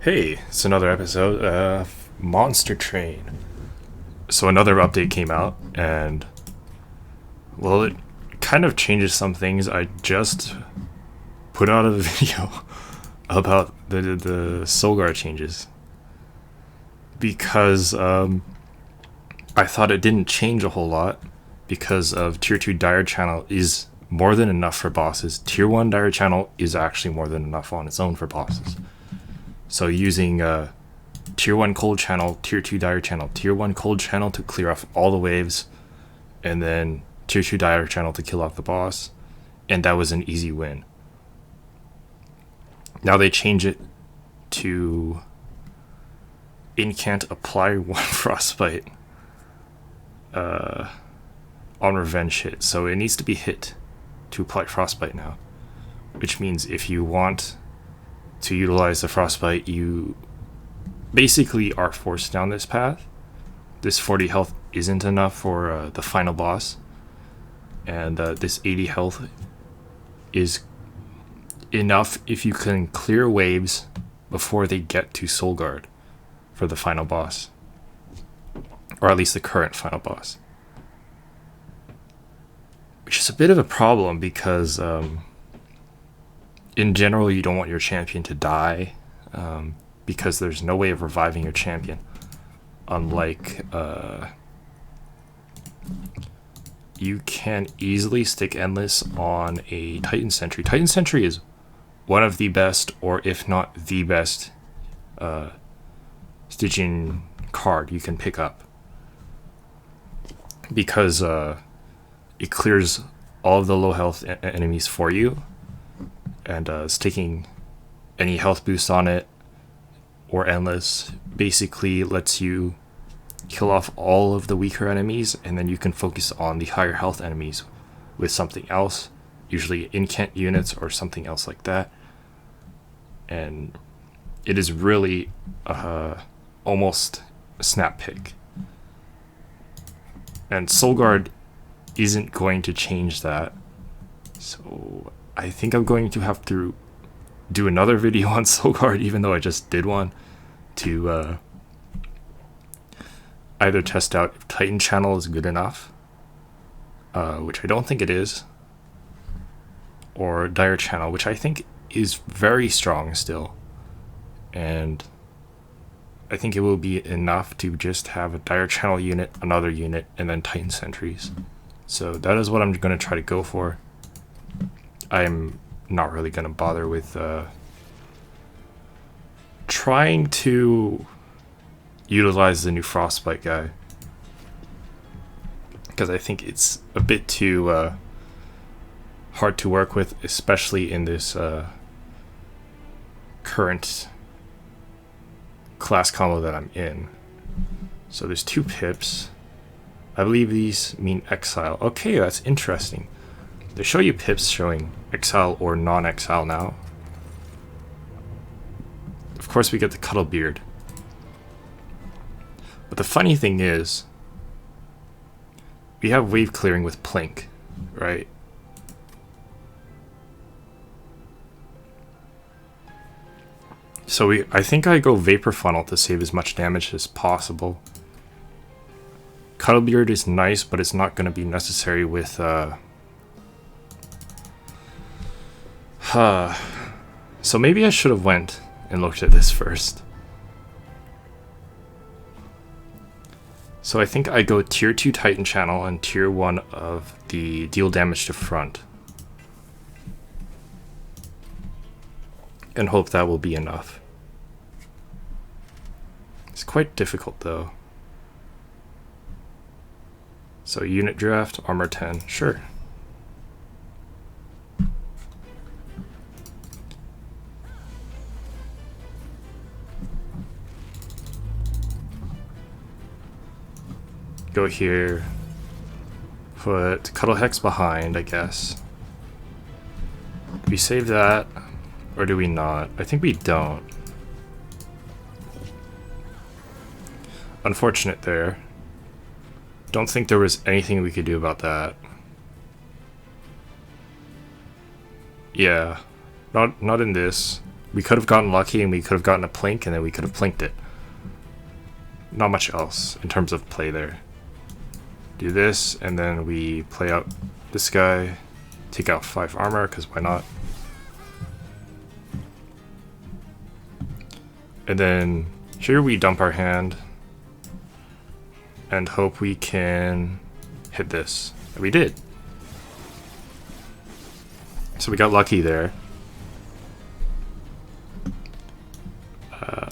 Hey, it's another episode of Monster Train. So another update came out, and well, it kind of changes some things. I just put out a video about the Solgard changes because I thought it didn't change a whole lot because of Tier 2 Dire Channel is more than enough for bosses. Tier 1 Dire Channel is actually more than enough on its own for bosses. So using Tier 1 Cold Channel, Tier 2 Dire Channel, Tier 1 Cold Channel to clear off all the waves, and then Tier 2 Dire Channel to kill off the boss, and that was an easy win. Now they change it to Incant apply 1 Frostbite on Revenge hit. So it needs to be hit to apply Frostbite now, which means if you want to utilize the Frostbite, you basically are forced down this path. This 40 health isn't enough for the final boss, and this 80 health is enough if you can clear waves before they get to Solgard for the final boss, or at least the current final boss, which is a bit of a problem because in general, you don't want your champion to die because there's no way of reviving your champion. Unlike, you can easily stick Endless on a Titan Sentry. Titan Sentry is one of the best, or if not the best, Stygian card you can pick up. Because it clears all of the low health enemies for you, and sticking any health boost on it or Endless basically lets you kill off all of the weaker enemies, and then you can focus on the higher health enemies with something else, usually incant units or something else like that. And it is really almost a snap pick. And Solgard isn't going to change that, so I think I'm going to have to do another video on Solgard, even though I just did one, to either test out if Titan Channel is good enough, which I don't think it is, or Dire Channel, which I think is very strong still, and I think it will be enough to just have a Dire Channel unit, another unit, and then Titan Sentries. So that is what I'm going to try to go for. I'm not really going to bother with trying to utilize the new Frostbite guy, because I think it's a bit too hard to work with, especially in this current class combo that I'm in. So there's 2 pips. I believe these mean exile. Okay, that's interesting. They show you pips showing exile or non-exile now. Of course, we get the Cuddle Beard. But the funny thing is, we have wave clearing with Plink, right? So I think I go Vapor Funnel to save as much damage as possible. Cuddle Beard is nice, but it's not going to be necessary with so maybe I should have went and looked at this first. So I think I go Tier 2 Titan Channel and Tier 1 of the deal damage to front, and hope that will be enough. It's quite difficult though. So unit draft, armor 10, sure. Go here, put Cuddle Hex behind, I guess. Do we save that, or do we not? I think we don't. Unfortunate there. Don't think there was anything we could do about that. Yeah, not in this. We could have gotten lucky and we could have gotten a plink and then we could have plinked it. Not much else in terms of play there. Do this and then we play out this guy, take out 5 armor because why not? And then here we dump our hand and hope we can hit this. And we did. So we got lucky there.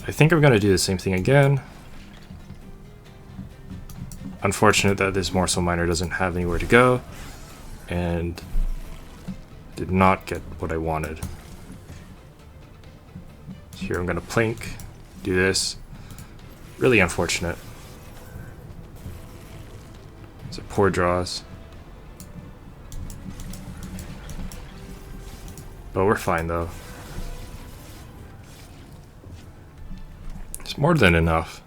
I think I'm going to do the same thing again. Unfortunate that this Morsel miner doesn't have anywhere to go. And did not get what I wanted. Here I'm going to plink, do this. Really unfortunate. So poor draws. But we're fine though. It's more than enough.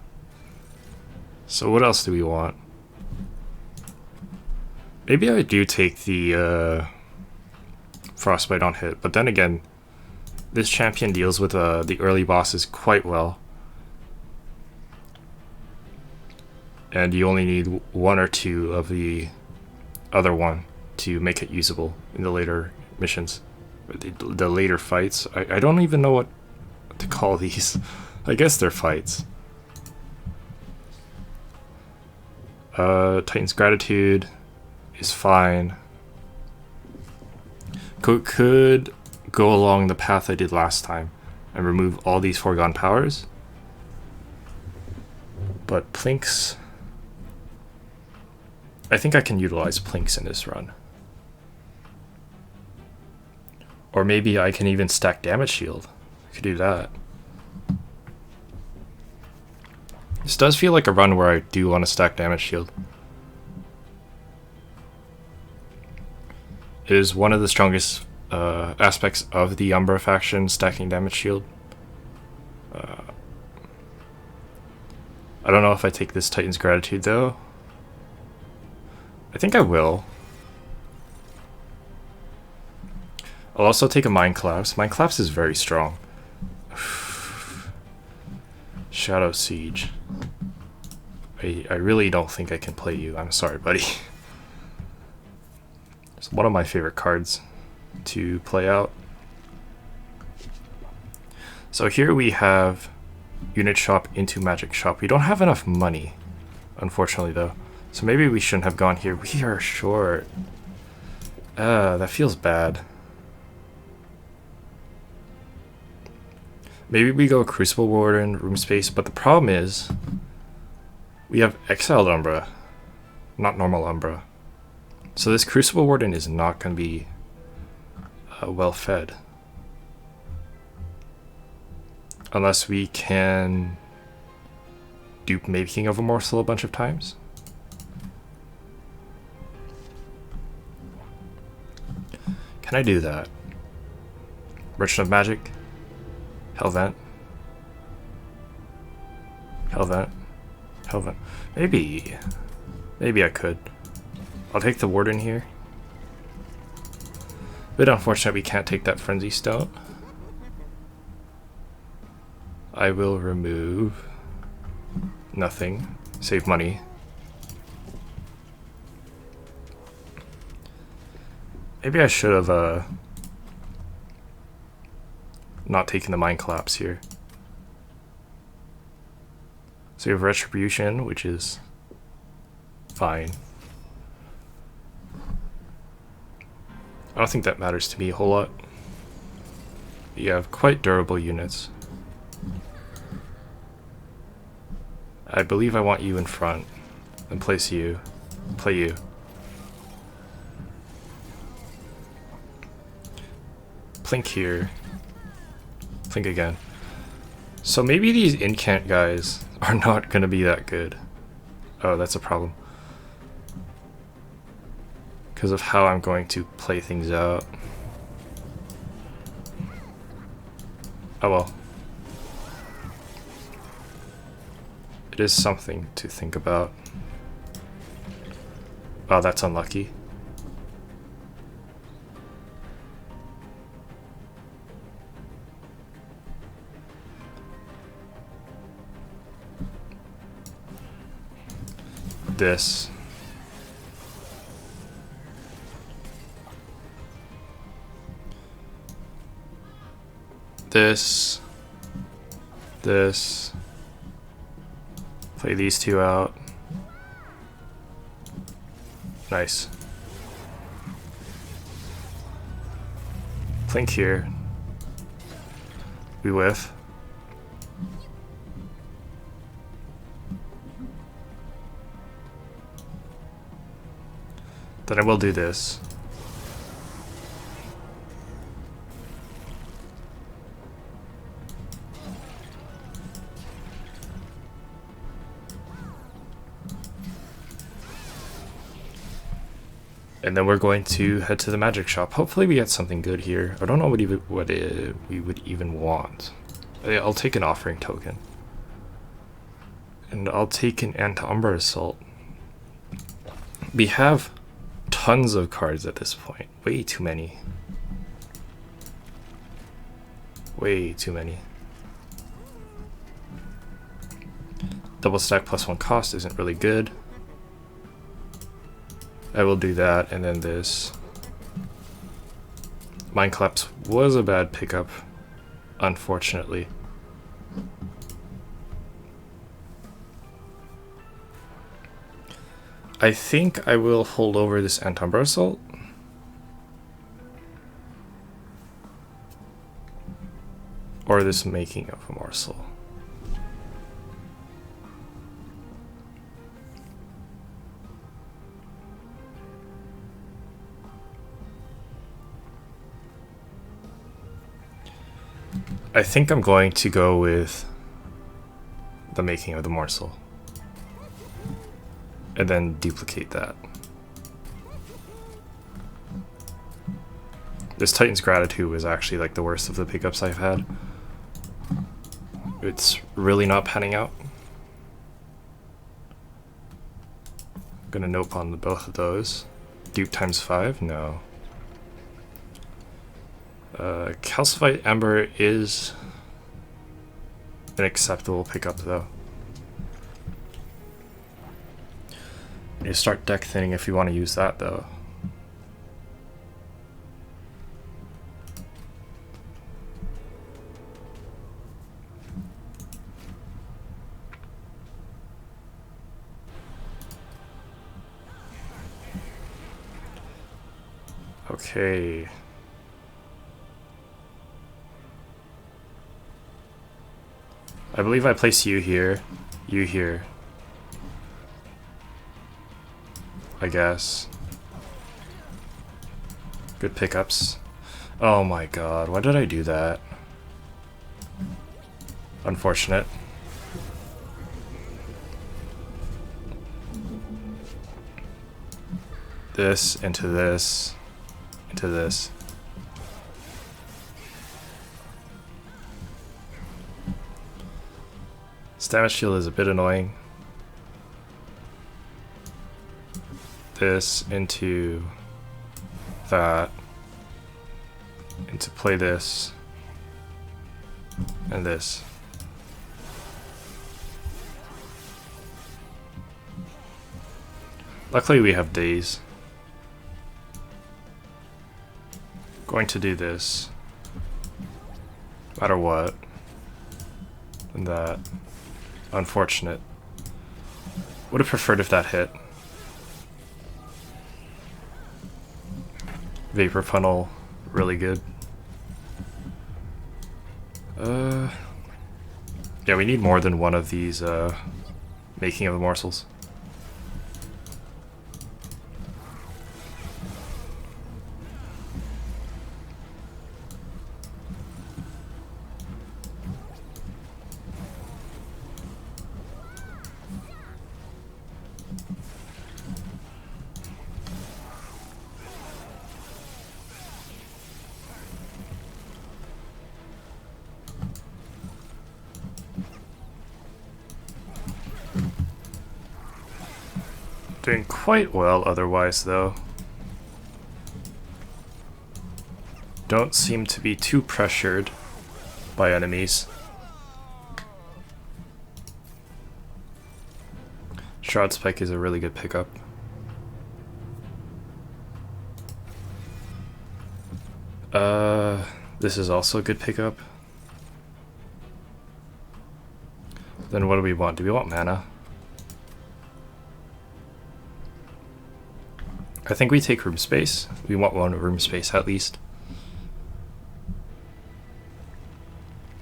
So what else do we want? Maybe I do take the Frostbite on hit, but then again, this champion deals with the early bosses quite well. And you only need 1 or 2 of the other one to make it usable in the later missions. The later fights. I don't even know what to call these. I guess they're fights. Titan's Gratitude is fine. Could go along the path I did last time and remove all these foregone powers. But plinks, I think I can utilize plinks in this run. Or maybe I can even stack damage shield. I could do that. This does feel like a run where I do want to stack damage shield. It is one of the strongest aspects of the Umbra faction, stacking damage shield. I don't know if I take this Titan's Gratitude though. I think I will. I'll also take a Mind Collapse. Mind Collapse is very strong. Shadow Siege. I really don't think I can play you. I'm sorry, buddy. It's one of my favorite cards to play out. So here we have Unit Shop into Magic Shop. We don't have enough money, unfortunately, though. So maybe we shouldn't have gone here. We are short. That feels bad. Maybe we go Crucible Warden, Room Space, but the problem is we have Exiled Umbra, not normal Umbra. So this Crucible Warden is not going to be well fed. Unless we can dupe Making of a Morsel a bunch of times. Can I do that? Merchant of Magic? Hellvent? Hellvent? Hellvent. Maybe I could. I'll take the Warden here. Bit unfortunate we can't take that Frenzy Stone. I will remove nothing. Save money. Maybe I should have not taken the Mind Collapse here. So you have Retribution, which is fine. I don't think that matters to me a whole lot. You have quite durable units. I believe I want you in front and place you. Play you. Plink here. Plink again. So maybe these incant guys are not going to be that good. Oh, that's a problem. Because of how I'm going to play things out. Oh well. It is something to think about. Oh, that's unlucky. this. This. This. Play these two out. Nice. Plink here. We whiff. Then I will do this. And then we're going to head to the magic shop. Hopefully we get something good here. I don't know what we would even want. I'll take an offering token. And I'll take an Anti-Umber Assault. We have tons of cards at this point. Way too many. Way too many. Double stack +1 cost isn't really good. I will do that, and then this. Mind Collapse was a bad pickup, unfortunately. I think I will hold over this Anti-Umber Assault. Or this Making of a Morsel. I think I'm going to go with the Making of the Morsel. And then duplicate that. This Titan's Gratitude was actually like the worst of the pickups I've had. It's really not panning out. I'm gonna nope on both of those. Dupe ×5? No. Calcifite Ember is an acceptable pickup though. You start deck thinning if you want to use that though. Okay. I believe I place you here, you here. I guess. Good pickups. Oh my god, why did I do that? Unfortunate. This, into this, into this. Damage shield is a bit annoying. This into that, and to play this and this. Luckily we have days. Going to do this no matter what, and that. Unfortunate. Would have preferred if that hit. Vapor Funnel, really good. Yeah, we need more than one of these Making of the Morsels. Doing quite well otherwise, though. Don't seem to be too pressured by enemies. Shroud Spike is a really good pickup. This is also a good pickup. Then what do we want? Do we want mana? I think we take room space. We want one room space at least.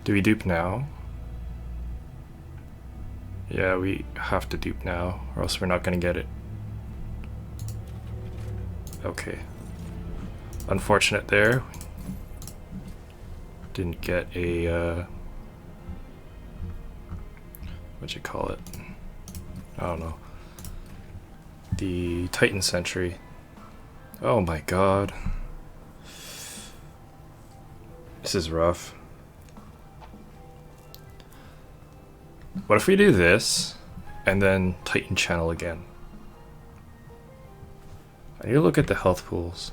Do we dupe now? Yeah, we have to dupe now, or else we're not gonna get it. Okay. Unfortunate there. Didn't get a, what'd you call it? I don't know. The Titan Sentry. Oh my god. This is rough. What if we do this, and then Titan Channel again? I need to look at the health pools.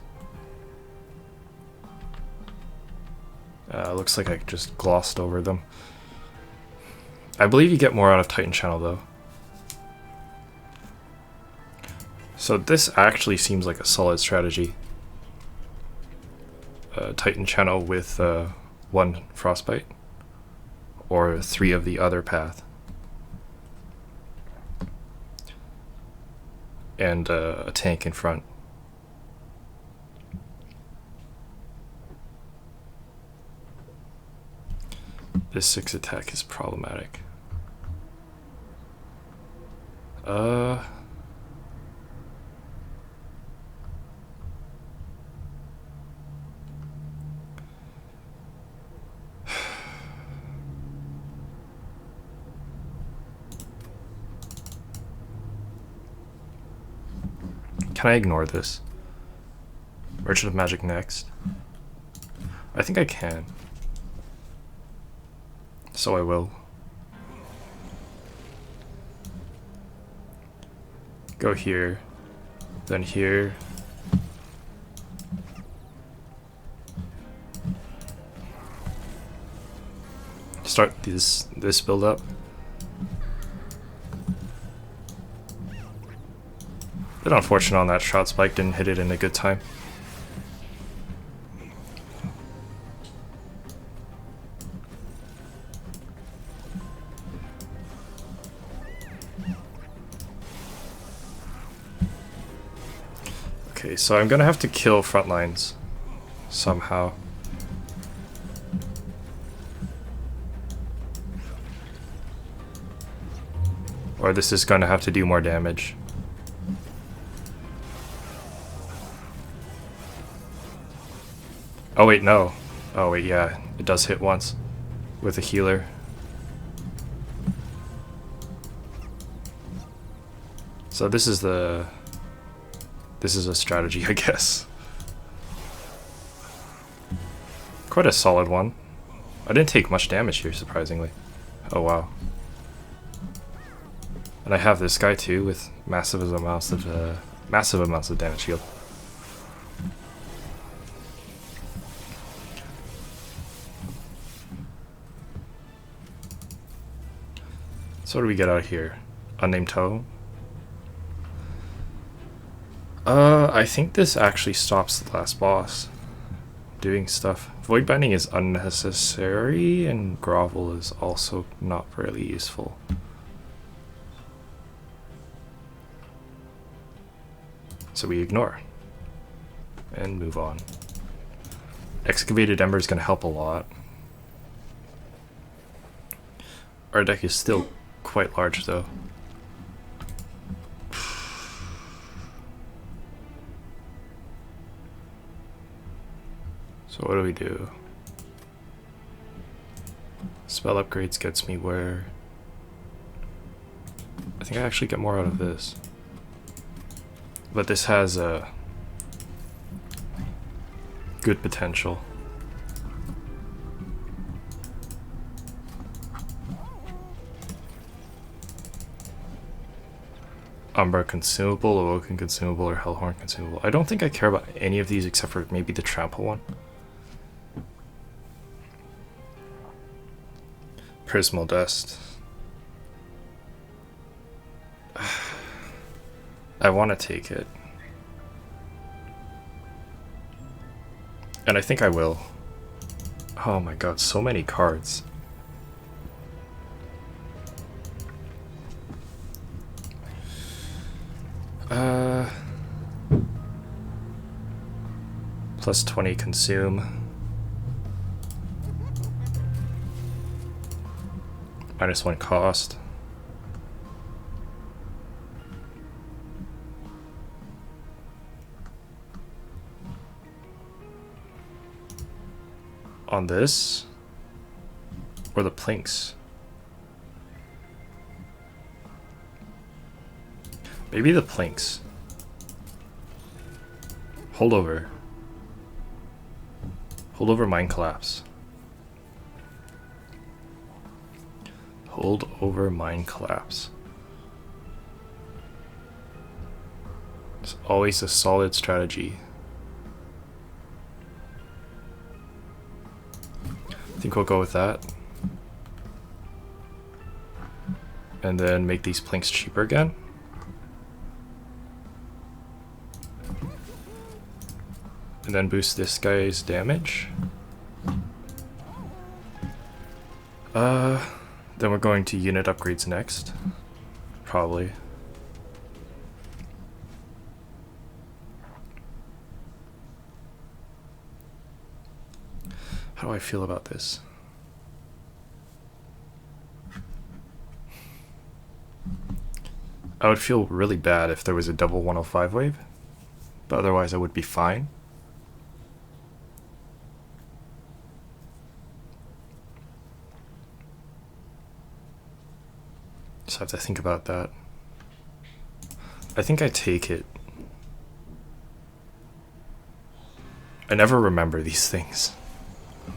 Looks like I just glossed over them. I believe you get more out of Titan Channel though. So this actually seems like a solid strategy. Titan Channel with 1 Frostbite, or 3 of the other path. And a tank in front. This 6 attack is problematic. Can I ignore this? Merchant of Magic next. I think I can. So I will. Go here, then here. Start this build up. Bit unfortunate on that Shroud Spike, didn't hit it in a good time. Okay, so I'm gonna have to kill front lines somehow. Or this is gonna have to do more damage. Oh wait, no. Oh wait, yeah, it does hit once with a healer. So this is a strategy, I guess. Quite a solid one. I didn't take much damage here, surprisingly. Oh wow. And I have this guy too with massive amounts of damage shield. So what do we get out here? Unnamed Toe? I think this actually stops the last boss doing stuff. Void Binding is unnecessary, and Grovel is also not really useful. So we ignore and move on. Excavated Ember is going to help a lot. Our deck is still quite large though. So what do we do? Spell upgrades gets me where? I think I actually get more out of this. But this has a good potential. Umbra consumable, Awoken consumable, or Hellhorn consumable. I don't think I care about any of these except for maybe the Trample one. Prismal Dust. I want to take it. And I think I will. Oh my god, so many cards. Plus 20 consume. Minus 1 cost. On this? Or the plinks? Maybe the plinks. Hold over. Hold over Mind Collapse. Hold over Mind Collapse. It's always a solid strategy. I think we'll go with that. And then make these plinks cheaper again. And then boost this guy's damage. Then we're going to unit upgrades next. Probably. How do I feel about this? I would feel really bad if there was a double 105 wave, but otherwise I would be fine. So I have to think about that. I think I take it. I never remember these things,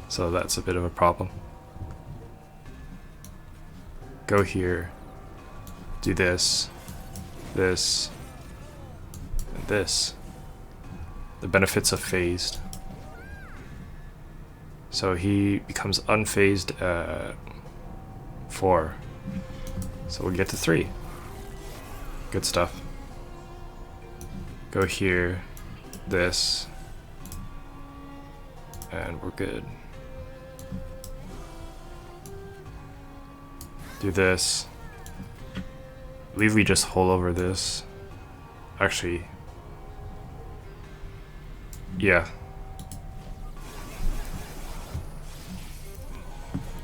so that's a bit of a problem. Go here, do this, this, and this. The benefits of phased. So he becomes unphased at 4. So we'll get to 3. Good stuff. Go here, this, and we're good. Do this. I believe we just hold over this. Actually, yeah.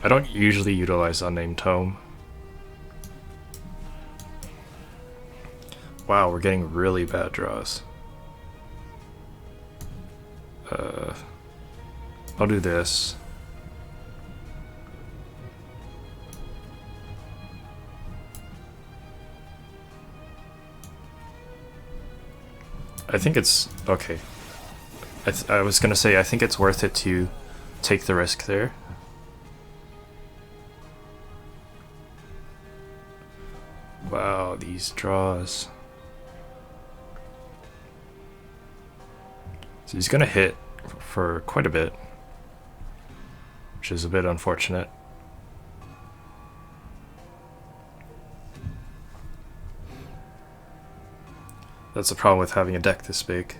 I don't usually utilize Unnamed Tome. Wow, we're getting really bad draws. I'll do this. I think it's okay. I was gonna say I think it's worth it to take the risk there. Wow, these draws. So he's gonna hit for quite a bit, which is a bit unfortunate. That's the problem with having a deck this big.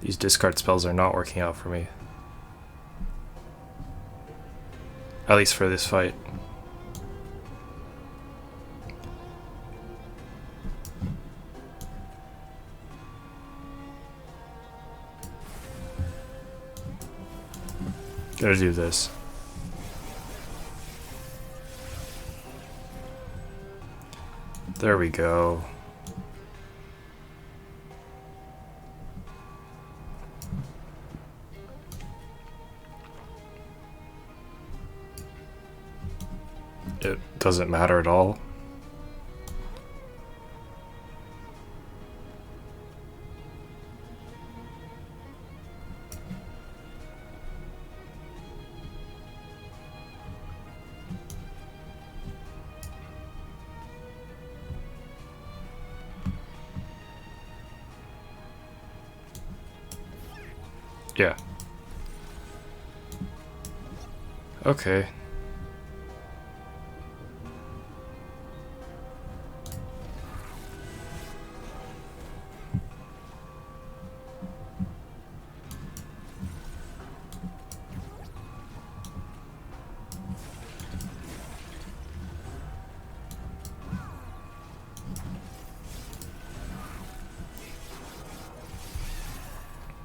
These discard spells are not working out for me. At least for this fight. Gotta do this. There we go. It doesn't matter at all. Yeah. Okay.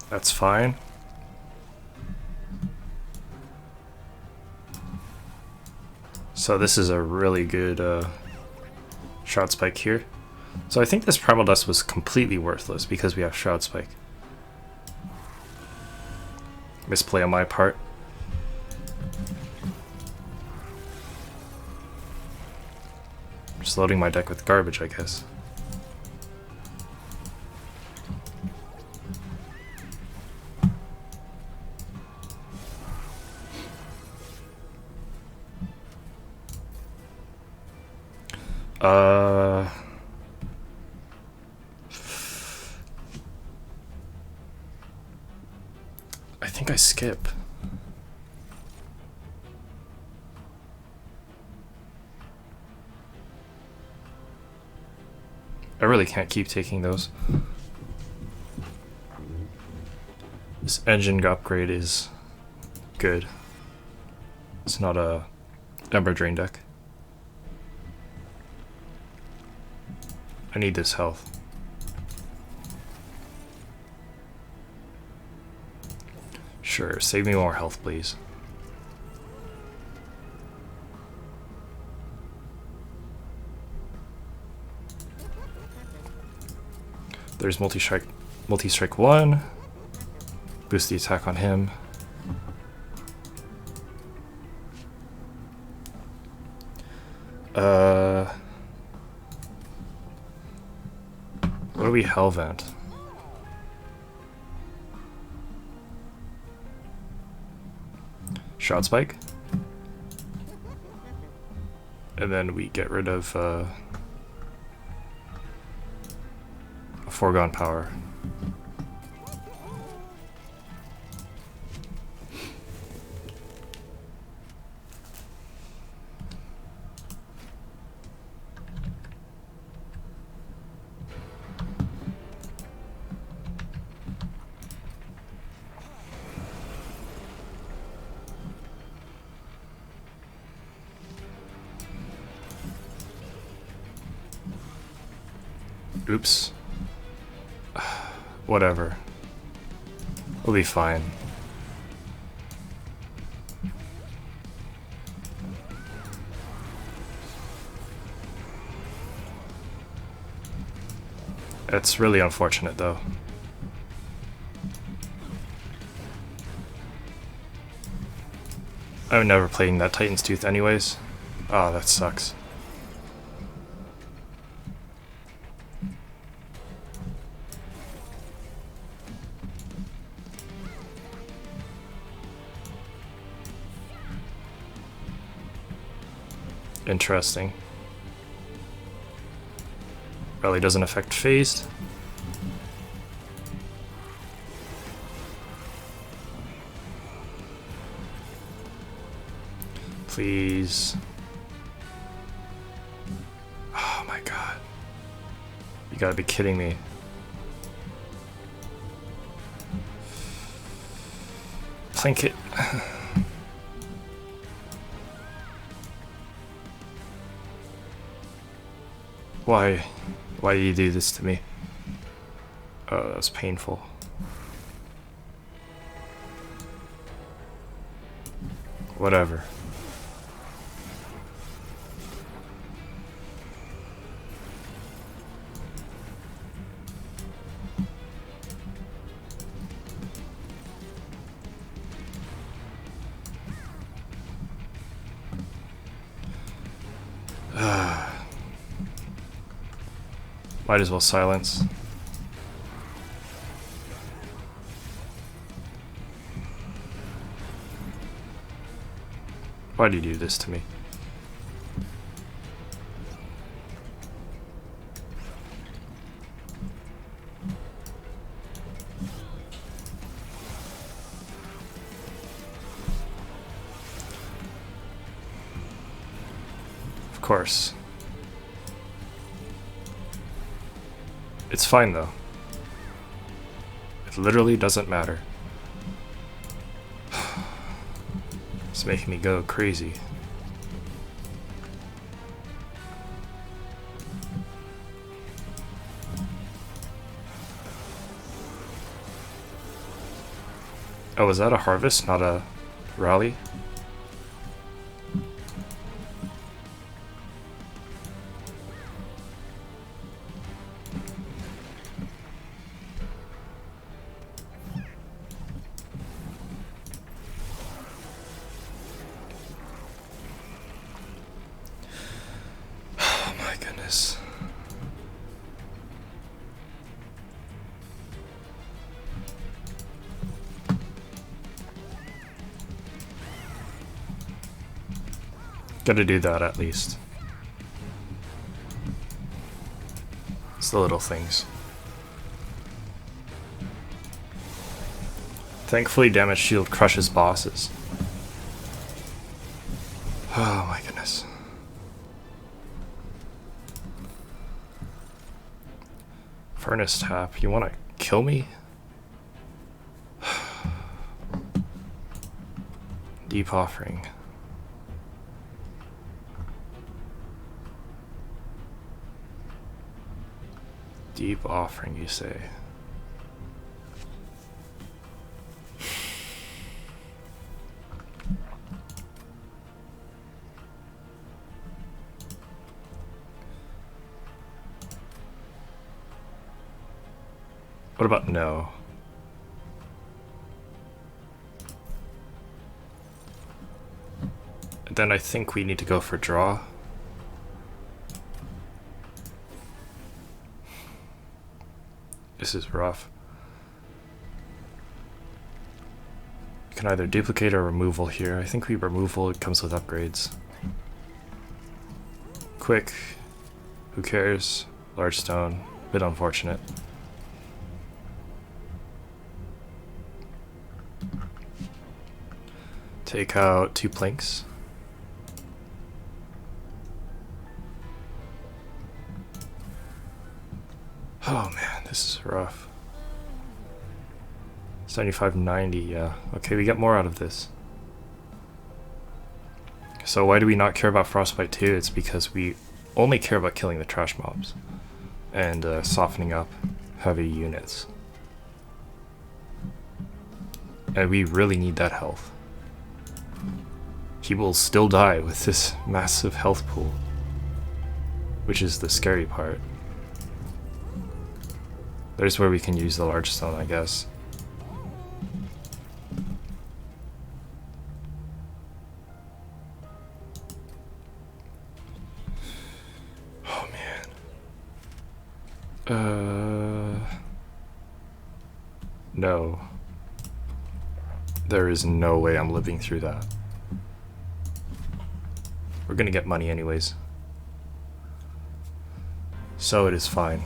That's fine. So this is a really good Shroud Spike here. So I think this Primal Dust was completely worthless because we have Shroud Spike. Misplay on my part. Just loading my deck with garbage, I guess. I think I skip. I really can't keep taking those. This engine upgrade is good. It's not a Ember Drain deck. I need this health. Sure, save me more health, please. There's multi-strike 1. Boost the attack on him. What do we Hellvent? Shroud Spike. And then we get rid of a foregone power. Oops. Whatever. We'll be fine. It's really unfortunate, though. I'm never playing that Titan's Tooth anyways. Ah, that sucks. Interesting. Rally doesn't affect phased. Please. Oh my god. You gotta be kidding me. Plink it. Why do you do this to me? Oh, that was painful. Whatever. Might as well silence. Why do you do this to me? Of course. It's fine though. It literally doesn't matter. It's making me go crazy. Oh, is that a harvest, not a rally? Oh my goodness. Gotta do that at least. It's the little things. Thankfully, damage shield crushes bosses. Oh my goodness. Furnace tap, you wanna kill me? Deep offering. Deep offering, you say? What about no? Then I think we need to go for draw. This is rough. You can either duplicate or removal here. I think we removal, it comes with upgrades. Quick. Who cares? Large stone. Bit unfortunate. Take out 2 planks. Oh man, this is rough. 75.90, yeah. Okay, we get more out of this. So why do we not care about Frostbite 2? It's because we only care about killing the trash mobs and softening up heavy units. And we really need that health. He will still die with this massive health pool, which is the scary part. There's where we can use the large stone, I guess. Oh man. No. There is no way I'm living through that. We're gonna get money anyways. So it is fine.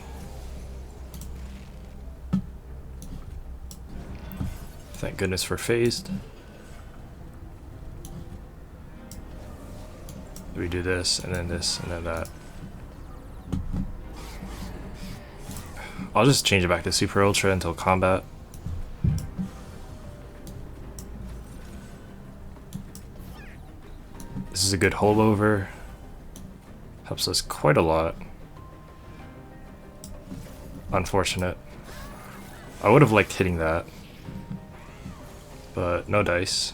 Thank goodness for phased. We do this, and then this, and then that. I'll just change it back to Super Ultra until combat. This is a good holdover. Helps us quite a lot. Unfortunate. I would have liked hitting that. But no dice.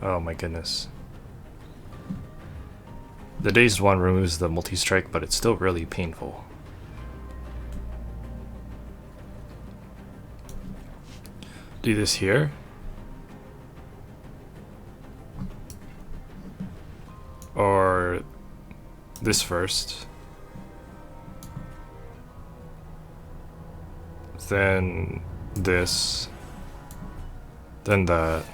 Oh my goodness. The dazed one removes the multi-strike, but it's still really painful. Do this here. Or this first. Then this. Then that.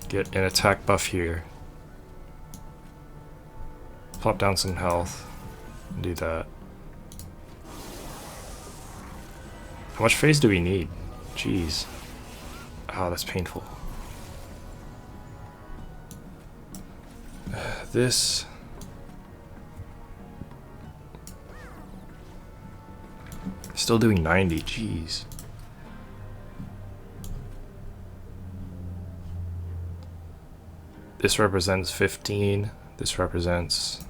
Get an attack buff here. Plop down some health. Do that. How much phase do we need? Jeez. Oh, that's painful. This. Still doing 90, jeez. This represents 15. This represents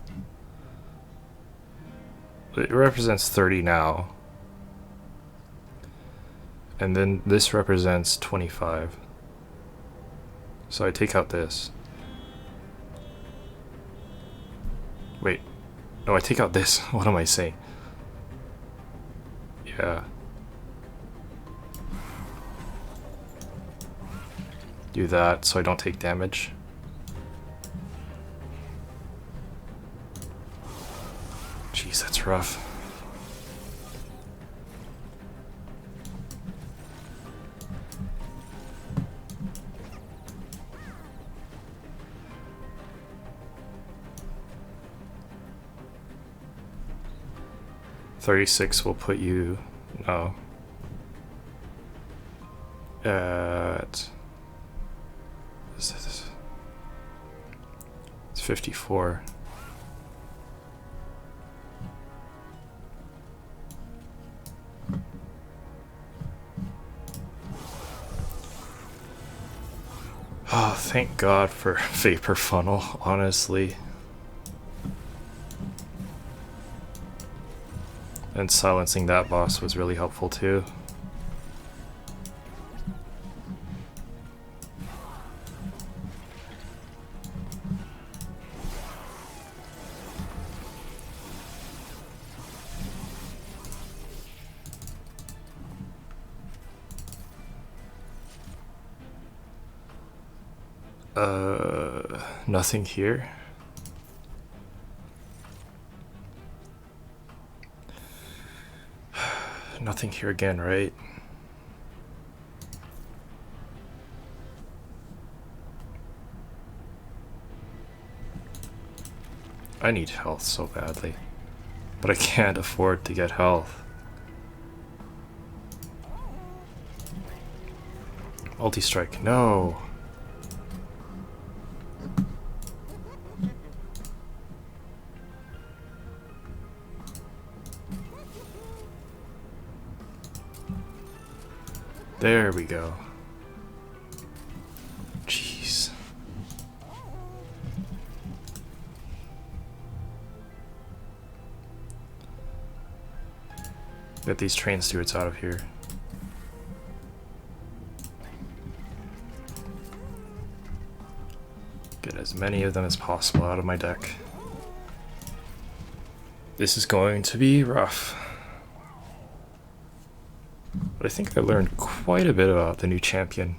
it represents 30 now. And then this represents 25. So I take out this. Wait. No, I take out this. What am I saying? Yeah. Do that so I don't take damage. Jeez, that's rough. $36 will put you no at it's 54. Oh, thank God for Vapor Funnel, honestly. And silencing that boss was really helpful too. Nothing here. Nothing here again, right? I need health so badly, but I can't afford to get health. Multi-strike, no! There we go. Jeez. Get these train stewards out of here. Get as many of them as possible out of my deck. This is going to be rough. But I think I learned quite a bit about the new champion.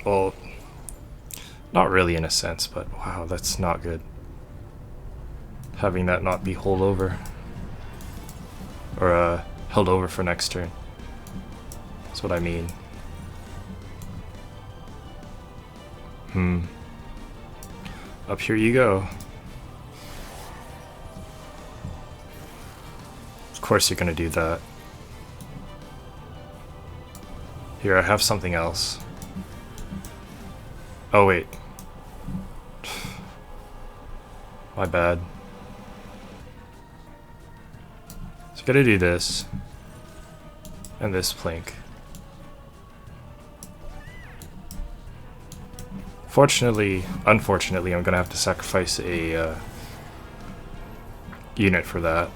Well, not really in a sense, but wow, that's not good. Having that not be hold over. Or held over for next turn. That's what I mean. Up here you go. Of course you're gonna do that. Here, I have something else. Oh wait. My bad. So I gotta do this. And this plank. Unfortunately, I'm gonna have to sacrifice a unit for that.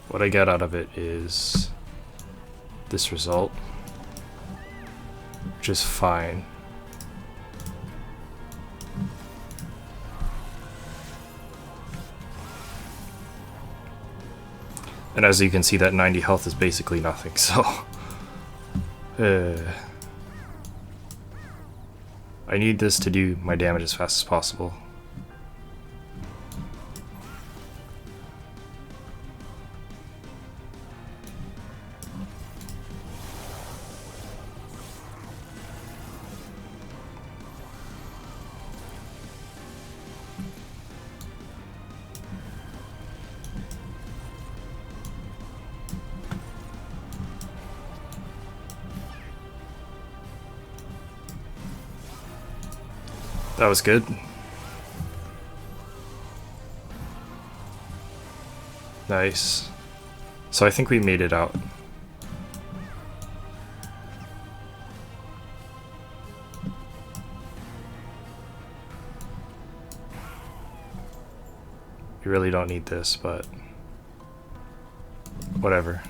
What I get out of it is this result, which is fine. And as you can see, that 90 health is basically nothing, so... I need this to do my damage as fast as possible. That was good. Nice. So I think we made it out. You really don't need this, but whatever.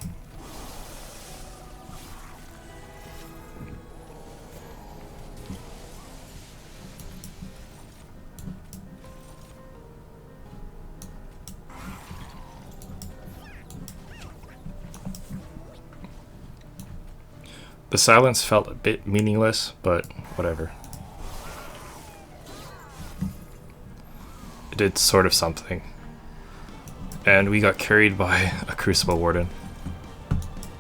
The silence felt a bit meaningless, but whatever. It did sort of something. And we got carried by a Crucible Warden.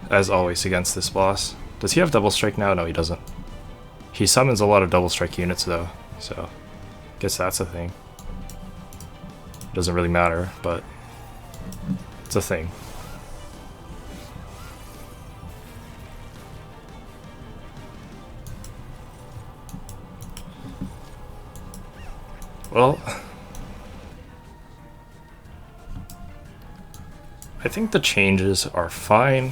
As always against this boss. Does he have double strike now? No, he doesn't. He summons a lot of double strike units though, so guess that's a thing. Doesn't really matter, but it's a thing. Well, I think the changes are fine.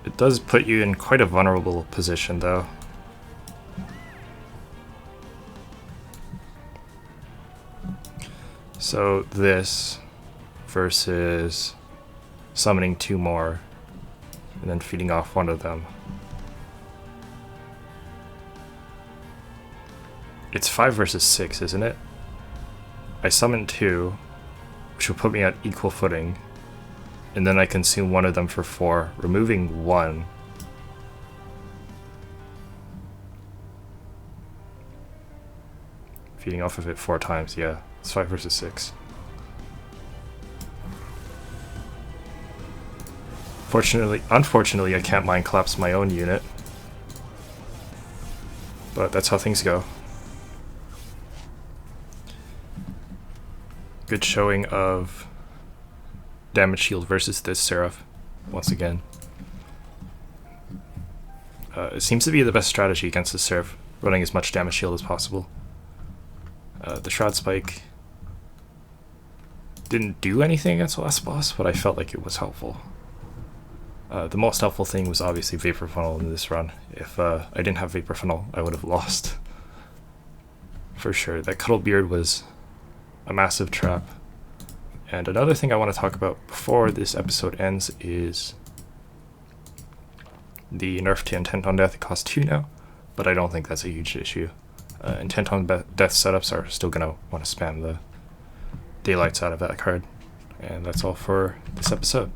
It does put you in quite a vulnerable position, though. So this versus summoning 2 more and then feeding off one of them. It's 5 versus 6, isn't it? I summon 2, which will put me at equal footing, and then I consume one of them for 4, removing 1. Feeding off of it 4 times, yeah. It's 5 versus 6. Unfortunately, I can't mind collapse my own unit. But that's how things go. Good showing of damage shield versus this Seraph, once again. It seems to be the best strategy against this Seraph, running as much damage shield as possible. The Shroud Spike didn't do anything against the last boss, but I felt like it was helpful. The most helpful thing was obviously Vapor Funnel in this run. If I didn't have Vapor Funnel, I would have lost. For sure. That Cuddle Beard was a massive trap. And another thing I want to talk about before this episode ends is the nerf to Intent on Death. It costs 2 now, but I don't think that's a huge issue. Intent on Death setups are still going to want to spam the daylights out of that card. And that's all for this episode.